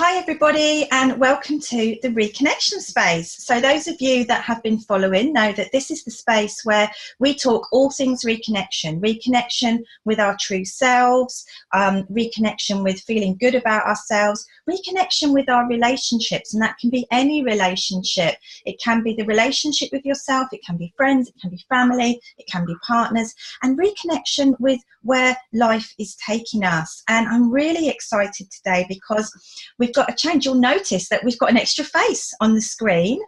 Hi everybody, and welcome to the Reconnection space. So those of you that have been following know that this is the space where we talk all things reconnection with our true selves, reconnection with feeling good about ourselves, reconnection with our relationships, and that can be any relationship. It can be the relationship with yourself, it can be friends, it can be family, it can be partners, and reconnection with where life is taking us. And I'm really excited today because we've got a change. You'll notice that we've got an extra face on the screen.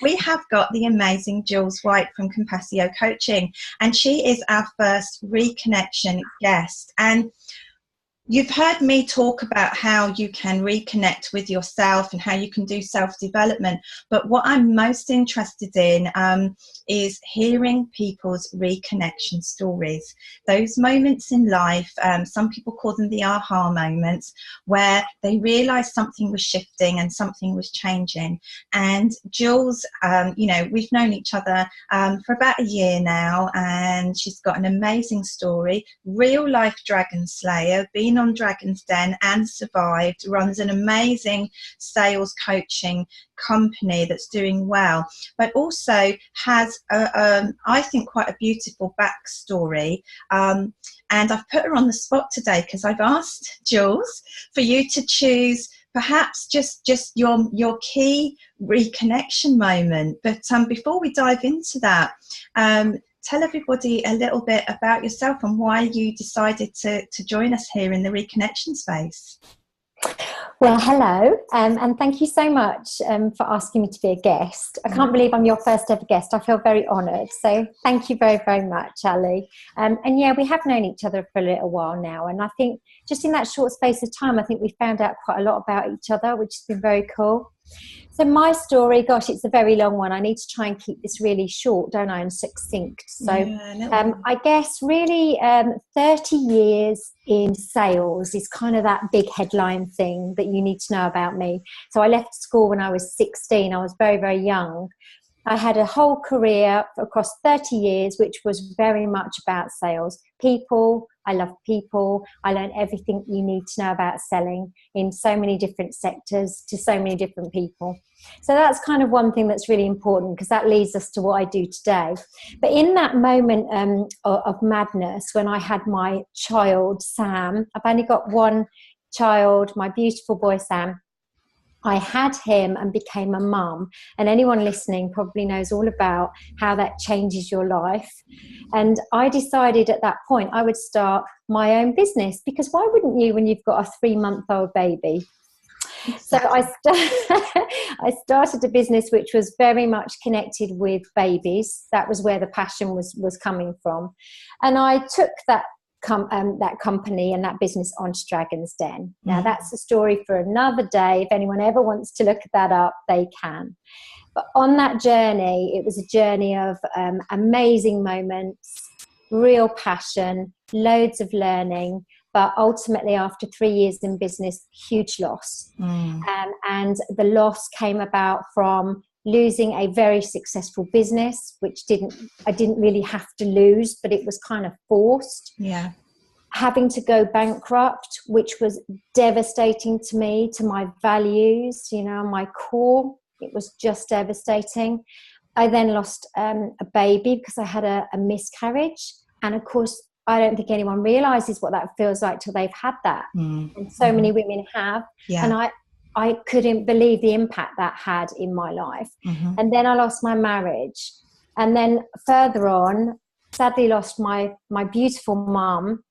We have got the amazing Jules White from Compassio Coaching, and she is our first Reconnection guest. And you've heard me talk about how you can reconnect with yourself and how you can do self-development. But what I'm most interested in is hearing people's reconnection stories. Those moments in life, some people call them the aha moments, where they realised something was shifting and something was changing. And Jules, we've known each other for about a year now, and she's got an amazing story, real life dragon slayer, been on Dragon's Den and survived, runs an amazing sales coaching company that's doing well, but also has I think quite a beautiful backstory, and I've put her on the spot today because I've asked Jules for you to choose perhaps just your key reconnection moment. But before we dive into that, tell everybody a little bit about yourself and why you decided to join us here in the Reconnection space. Well, hello, and thank you so much for asking me to be a guest. I can't believe I'm your first ever guest. I feel very honoured. So thank you very, very much, Ali. And yeah, we have known each other for a little while now. And I think just in that short space of time, I think we found out quite a lot about each other, which has been very cool. So my story, gosh, it's a very long one. I need to try and keep this really short, don't I, and succinct. So I guess really 30 years in sales is kind of that big headline thing that you need to know about me. So I left school when I was 16. I was very, very young. I had a whole career across 30 years, which was very much about sales. People, I love people. I learned everything you need to know about selling in so many different sectors to so many different people. So that's kind of one thing that's really important, because that leads us to what I do today. But in that moment of madness, when I had my child, Sam, I've only got one child, my beautiful boy, Sam. I had him and became a mum, and anyone listening probably knows all about how that changes your life. And I decided at that point I would start my own business, because why wouldn't you when you've got a 3-month-old baby? So I started a business which was very much connected with babies. That was where the passion was coming from, and I took that company and that business onto Dragon's Den. Now that's a story for another day. If anyone ever wants to look that up, they can. But on that journey, it was a journey of amazing moments, real passion, loads of learning, but ultimately after 3 years in business, huge loss. And the loss came about from losing a very successful business, which I didn't really have to lose, but it was kind of forced. Yeah. Having to go bankrupt, which was devastating to me, to my values, my core. It was just devastating. I then lost a baby because I had a miscarriage. And of course, I don't think anyone realizes what that feels like till they've had that. And so many women have. Yeah. And I couldn't believe the impact that had in my life. And then I lost my marriage. And then further on, sadly lost my beautiful mum.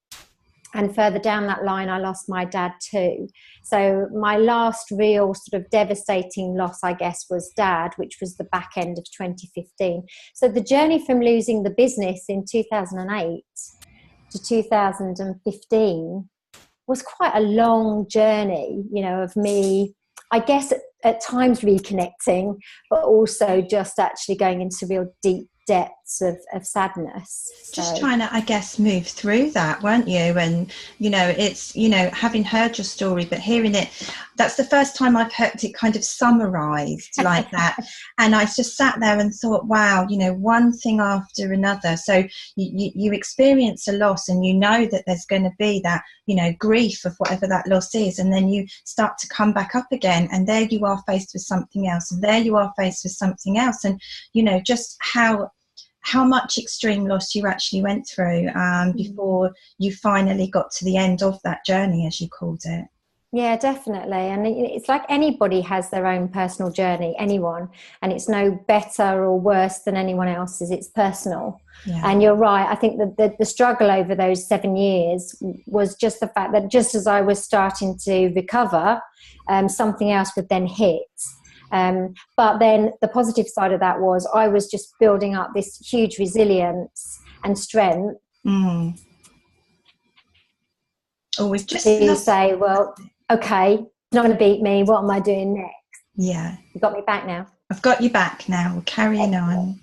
And further down that line, I lost my dad too. So my last real sort of devastating loss, I guess, was dad, which was the back end of 2015. So the journey from losing the business in 2008 to 2015 was quite a long journey, of me, I guess, at times reconnecting, but also just actually going into real deep depths of sadness. Just trying to, I guess, move through that, weren't you? And, it's, having heard your story, but hearing it, that's the first time I've heard it kind of summarised like that. And I just sat there and thought, wow, you know, one thing after another. So you experience a loss, and you know that there's going to be that, you know, grief of whatever that loss is, and then you start to come back up again, and there you are faced with something else, and there you are faced with something else. And, you know, just how much extreme loss you actually went through before you finally got to the end of that journey, as you called it. Yeah, definitely. And it's like anybody has their own personal journey, anyone, and it's no better or worse than anyone else's. It's personal. Yeah. And you're right. I think that the struggle over those 7 years was just the fact that just as I was starting to recover, something else would then hit. But then the positive side of that was I was just building up this huge resilience and strength. Always just to say, well, okay, it's not going to beat me. What am I doing next? Yeah. You got me back now. I've got you back now. We're carrying on.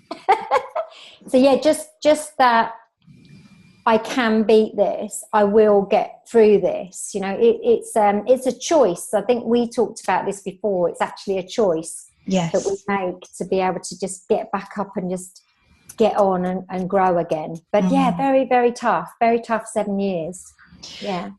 So yeah, just that I can beat this. I will get through this. You know, it's a choice. I think we talked about this before. It's actually a choice that we make to be able to just get back up and just get on and grow again. But yeah, very, very tough 7 years. Yeah.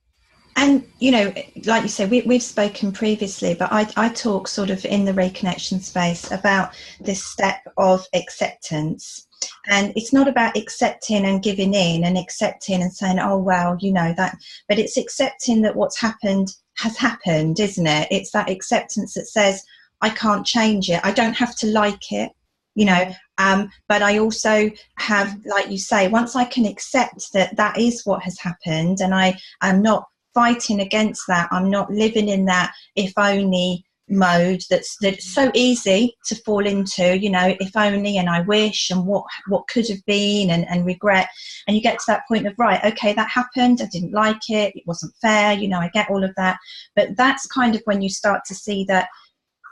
And, you know, like you said, we've spoken previously, but I talk sort of in the reconnection space about this step of acceptance. And it's not about accepting and giving in and accepting and saying, oh, well, you know, that, but it's accepting that what's happened has happened, isn't it? It's that acceptance that says, I can't change it. I don't have to like it, you know, but I also have, like you say, once I can accept that that is what has happened, and I am not fighting against that, I'm not living in that if only mode that's so easy to fall into, you know, if only and I wish and what could have been and regret. And you get to that point of, right, okay, that happened, I didn't like it, it wasn't fair, you know, I get all of that. But that's kind of when you start to see that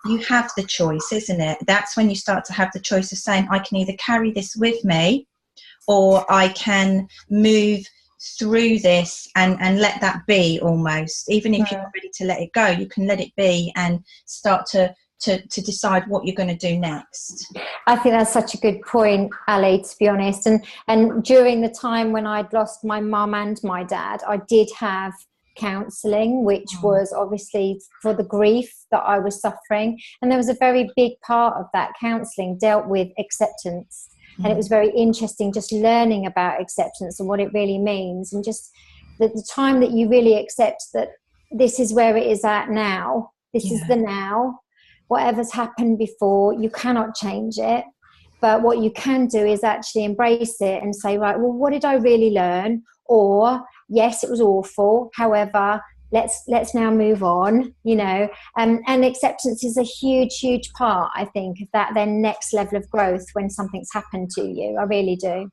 you have the choice, isn't it? That's when you start to have the choice of saying, I can either carry this with me, or I can move through this and let that be, almost. Even if you're not ready to let it go, you can let it be and start to decide what you're going to do next. I think that's such a good point, Ali, to be honest. And during the time when I'd lost my mum and my dad, I did have counselling, which was obviously for the grief that I was suffering. And there was a very big part of that counselling dealt with acceptance. And it was very interesting just learning about acceptance and what it really means, and just the time that you really accept that this is where it is at now. This is the now. Whatever's happened before, you cannot change it. But what you can do is actually embrace it and say, right, well, what did I really learn? Or, yes, it was awful. However, let's now move on, you know. And acceptance is a huge part, I think, of that then next level of growth when something's happened to you. I really do.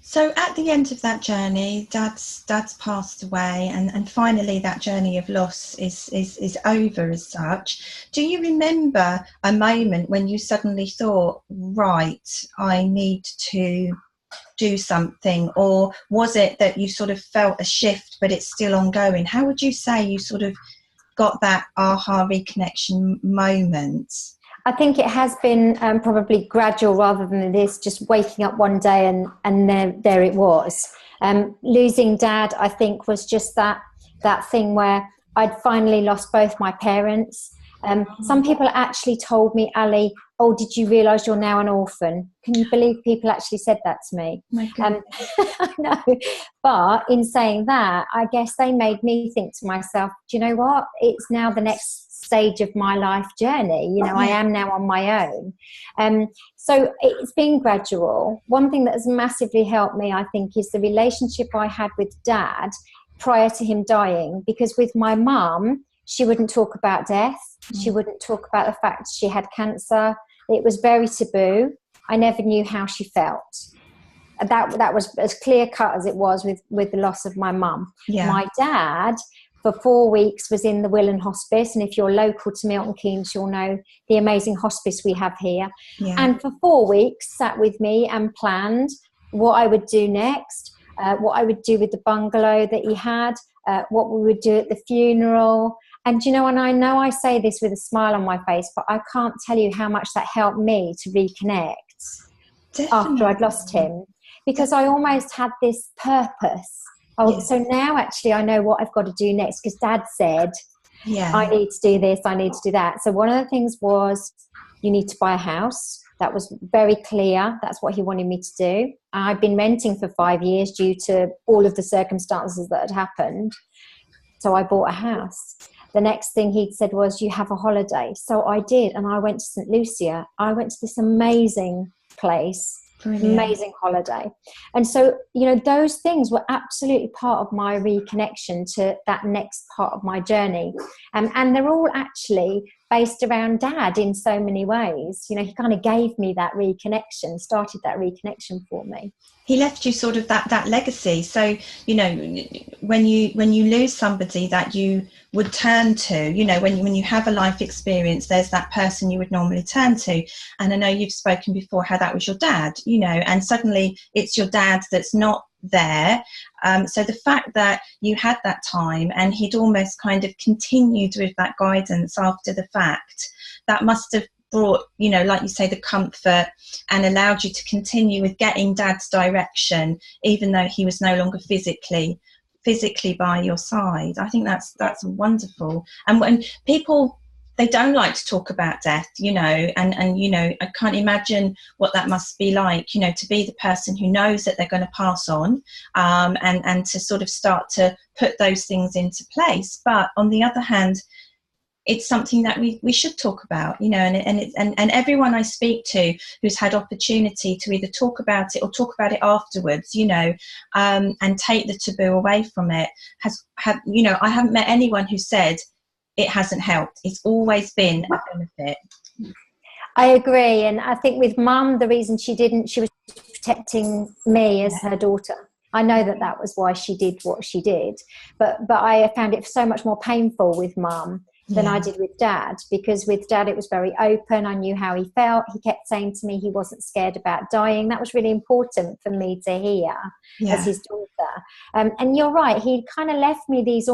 So at the end of that journey, dad's passed away, and finally that journey of loss is over as such. Do you remember a moment when you suddenly thought, right, I need to do something? Or was it that you sort of felt a shift but it's still ongoing? How would you say you sort of got that aha reconnection moment? I think it has been probably gradual rather than this just waking up one day and there it was. Losing Dad, I think, was just that thing where I'd finally lost both my parents. Some people actually told me, Ali, oh, did you realise you're now an orphan? Can you believe people actually said that to me? I know. But in saying that, I guess they made me think to myself, do you know what? It's now the next stage of my life journey. You know, I am now on my own. So it's been gradual. One thing that has massively helped me, I think, is the relationship I had with Dad prior to him dying. Because with my mum, she wouldn't talk about death. She wouldn't talk about the fact she had cancer. It was very taboo. I never knew how she felt. That was as clear cut as it was with the loss of my mum. My dad, for 4 weeks, was in the Willen Hospice. And if you're local to Milton Keynes, you'll know the amazing hospice we have here. And for 4 weeks, sat with me and planned what I would do next, what I would do with the bungalow that he had, what we would do at the funeral. And you know, and I know I say this with a smile on my face, but I can't tell you how much that helped me to reconnect after I'd lost him, because I almost had this purpose. Oh, so now actually I know what I've got to do next, because Dad said, I need to do this, I need to do that. So one of the things was, you need to buy a house. That was very clear. That's what he wanted me to do. I'd been renting for 5 years due to all of the circumstances that had happened. So I bought a house. The next thing he'd said was, you have a holiday. So I did. And I went to St. Lucia. I went to this amazing place. Brilliant. Amazing holiday. And so, you know, those things were absolutely part of my reconnection to that next part of my journey. And they're all actually based around Dad in so many ways. You know, he kind of gave me that reconnection, started that reconnection for me. He left you sort of that legacy. So, you know, when you lose somebody that you would turn to, you know, when you have a life experience, there's that person you would normally turn to. And I know you've spoken before how that was your dad, you know, and suddenly it's your dad that's not there. So the fact that you had that time and he'd almost kind of continued with that guidance after the fact, that must have brought, you know, like you say, the comfort, and allowed you to continue with getting Dad's direction, even though he was no longer physically by your side. I think that's wonderful. And when people, they don't like to talk about death, you know, and you know, I can't imagine what that must be like, you know, to be the person who knows that they're going to pass on, and to sort of start to put those things into place. But on the other hand, it's something that we should talk about, you know, and everyone I speak to who's had opportunity to either talk about it or talk about it afterwards, you know, and take the taboo away from it, have, you know, I haven't met anyone who said it hasn't helped. It's always been a benefit. I agree. And I think with Mum, the reason she was protecting me as her daughter. I know that was why she did what she did, but I found it so much more painful with Mum than I did with Dad, because with Dad it was very open. I knew how he felt. He kept saying to me he wasn't scared about dying. That was really important for me to hear as his daughter. And you're right, he kind of left me these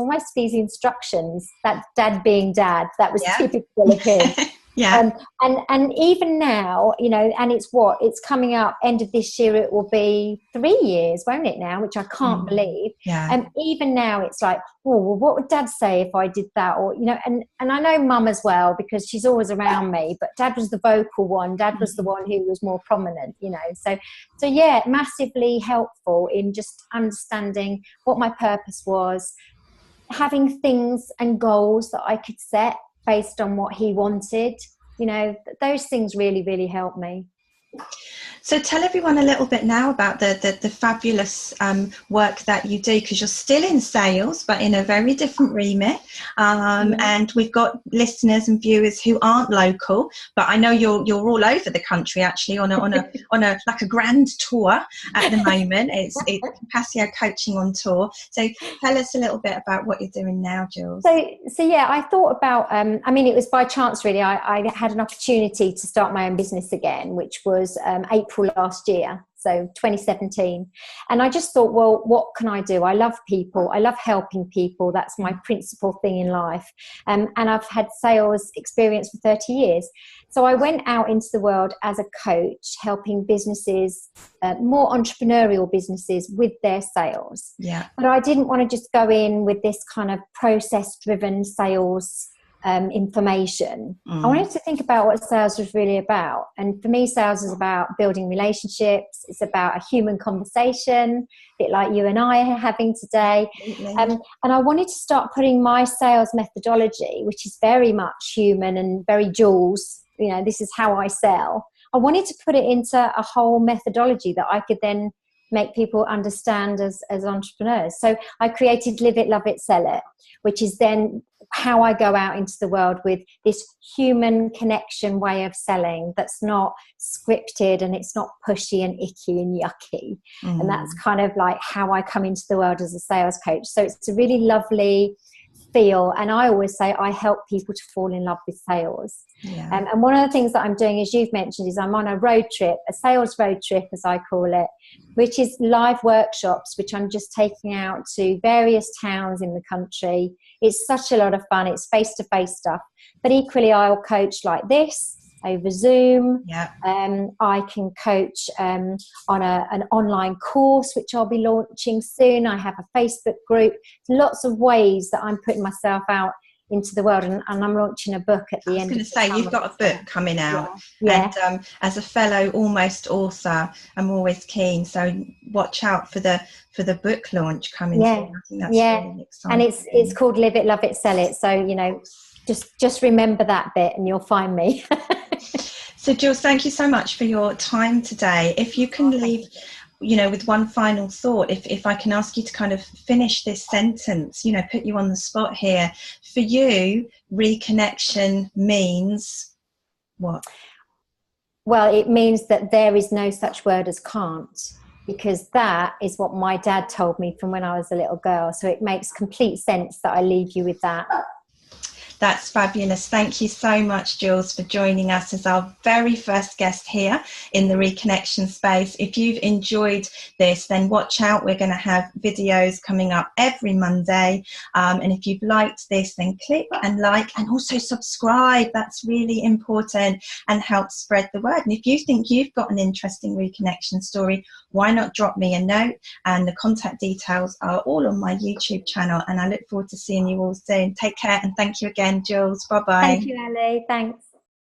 instructions, that Dad being Dad, that was typical of him. And even now, you know, and it's coming up end of this year, it will be 3 years, won't it now, which I can't believe. And even now it's like, oh, well, what would Dad say if I did that? Or, you know, and I know Mum as well, because she's always around me, but Dad was the vocal one. Dad was the one who was more prominent, you know. So yeah, massively helpful in just understanding what my purpose was, having things and goals that I could set based on what he wanted. You know, those things really, really helped me. So tell everyone a little bit now about the fabulous work that you do, because you're still in sales, but in a very different remit. And we've got listeners and viewers who aren't local, but I know you're all over the country actually on a like a grand tour at the moment. It's Compassio Coaching on Tour. So tell us a little bit about what you're doing now, Jules. So yeah, I thought about. I mean, it was by chance really. I had an opportunity to start my own business again, which was April last year, so 2017. And I just thought, well, what can I do? I love people. I love helping people. That's my principal thing in life. And I've had sales experience for 30 years. So I went out into the world as a coach, helping businesses, more entrepreneurial businesses, with their sales. But I didn't want to just go in with this kind of process-driven sales information. I wanted to think about what sales was really about. And for me, sales is about building relationships. It's about a human conversation, a bit like you and I are having today. And I wanted to start putting my sales methodology, which is very much human and very Jules, you know, this is how I sell. I wanted to put it into a whole methodology that I could then make people understand as entrepreneurs. So I created Live It, Love It, Sell It, which is then how I go out into the world with this human connection way of selling that's not scripted and it's not pushy and icky and yucky. And that's kind of like how I come into the world as a sales coach. So it's a really lovely feel, and I always say I help people to fall in love with sales. Yeah. And one of the things that I'm doing, as you've mentioned, is I'm on a road trip, a sales road trip, as I call it, which is live workshops, which I'm just taking out to various towns in the country. It's such a lot of fun. It's face-to-face stuff. But equally, I'll coach like this over Zoom. Yeah. I can coach on an online course, which I'll be launching soon. I have a Facebook group. Lots of ways that I'm putting myself out into the world, and I'm launching a book at the end. I was going to say, you've got a book coming out. Yeah. And as a fellow almost author, I'm always keen, so watch out for the book launch coming soon. I think that's really exciting. And it's called Live It, Love It, Sell It, so you know, just remember that bit and you'll find me. So Jules, thank you so much for your time today. If you can leave, you know, with one final thought, if I can ask you to kind of finish this sentence, you know, put you on the spot here. For you, reconnection means what? Well, it means that there is no such word as can't, because that is what my dad told me from when I was a little girl. So it makes complete sense that I leave you with that. That's fabulous. Thank you so much, Jules, for joining us as our very first guest here in the Reconnection space. If you've enjoyed this, then watch out. We're going to have videos coming up every Monday. And if you've liked this, then click and like and also subscribe. That's really important and help spread the word. And if you think you've got an interesting reconnection story, why not drop me a note? And the contact details are all on my YouTube channel. And I look forward to seeing you all soon. Take care and thank you again, Jules. Bye-bye. Thank you, Ali. Thanks.